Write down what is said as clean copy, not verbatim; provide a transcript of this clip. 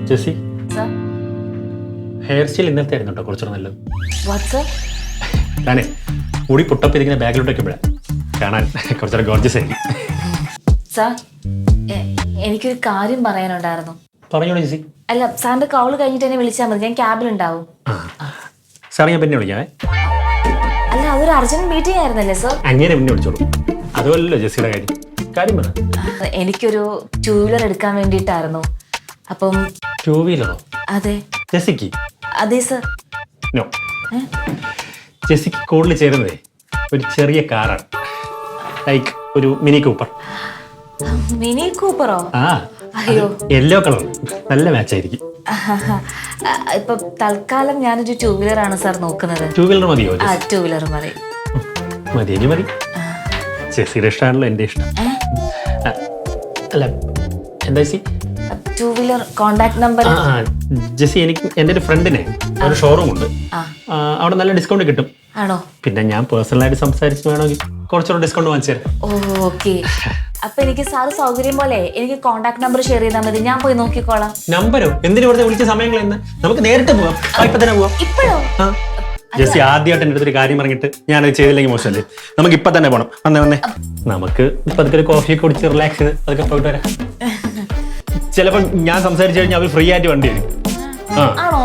Jessy sir hair style ഇന്നലത്തെ ആയിരുന്നു കേട്ടോ കുറച്ചുകൂടെ നല്ലത്. What sir? ഞാനേ മുടി പൊട്ടപ്പ് ഇതിങ്ങനെ ബാഗിലോട്ട് വെക്കുമ്പോഴാണ് കാണാൻ കുറച്ചുകൂടെ ഗോർജസ് ആയിരിക്കും. സർ എനിക്കൊരു കാര്യം പറയാനുണ്ടായിരുന്നു. പറഞ്ഞോളൂ ജെസ്സി. അല്ല സാറിന്റെ കൗള് കഴിഞ്ഞിട്ട് എന്നെ വിളിച്ചാൽ മതി, ഞാൻ ക്യാബിലുണ്ടാവും. സാർ ഞാൻ പിന്നെ വിളിക്കാവേ. അല്ല അതൊരു അർജന്റ് മീറ്റിംഗ് ആയിരുന്നല്ലേ സർ? അങ്ങനെ പിന്നെ വിളിച്ചോളൂ. അതുമല്ലല്ലോ ജെസ്സിയുടെ കാര്യം പറ. എനിക്കൊരു 2 വീലർ എടുക്കാൻ വേണ്ടിയിട്ടായിരുന്നു. അപ്പം 2 വീലറോ? അതെ ജെസ്സിക്ക്? അതെ സർ. നോ, ജെസ്സിക്ക് കൂടുതൽ ചേരുന്നതേ ഒരു ചെറിയ കാറാണ്, ലൈക്ക് ഒരു മിനി കൂപ്പർ. മിനി കൂപ്പറോ? ആ അയ്യോ യെല്ലോ കളർ നല്ല മാച്ച് ആയിരിക്കും. ഇപ്പൊ തൽക്കാലം ഞാനൊരു 2 വീലർ ആണ് സാർ നോക്കുന്നത്. 2 വീലർ മതിയോ? 2 വീലർ മതി. മതി മതി. ജെസ്സിയുടെ ഇഷ്ടമാണല്ലോ എൻ്റെ ഇഷ്ടം. അല്ല എന്താ Jessy? 2 wheeler contact number. Jessy എനിക്ക് എൻ്റെ ഒരു ഫ്രണ്ടിനെ ഒരു ഷോറൂം ഉണ്ട്, അവിടെ നല്ല ഡിസ്കൗണ്ട് കിട്ടും. ആണോ? പിന്നെ ഞാൻ പേഴ്സണലായിട്ട് സംസാരിച്ച് വേണമെങ്കിൽ കുറച്ചുകൂടെ ഡിസ്കൗണ്ട് വാങ്ങിച്ചു തരാം. ഓക്കെ. അപ്പൊ എനിക്ക് സാറ് സൗകര്യം പോലെ എനിക്ക് കോണ്ടാക്ട് നമ്പർ ഷെയർ ചെയ്താൽ മതി, ഞാൻ പോയി നോക്കിക്കോളാം. നമ്പരോ? എന്തിനു വെറുതെ വിളിച്ച സമയങ്ങൾ എന്ന്? നമുക്ക് നേരിട്ട് പോവാം. ഇപ്പൊ തന്നെ പോവാം. ഇപ്പോഴോ? ജെസ്സി ആദ്യമായിട്ട് എൻ്റെ അടുത്തൊരു കാര്യം പറഞ്ഞിട്ട് ഞാനത് ചെയ്തില്ലെങ്കിൽ മോശമല്ലേ? നമുക്ക് ഇപ്പൊ തന്നെ പോകണം. വന്നേ നമുക്ക് ഇപ്പൊ അതൊക്കെ ഒരു കോഫി കുടിച്ച് റിലാക്സ് ചെയ്ത് അതൊക്കെ പോയിട്ട് വരാം. ചിലപ്പോൾ ഞാൻ സംസാരിച്ചു കഴിഞ്ഞാൽ അവർ ഫ്രീ ആയിട്ട് വണ്ടി വരും. ആണോ?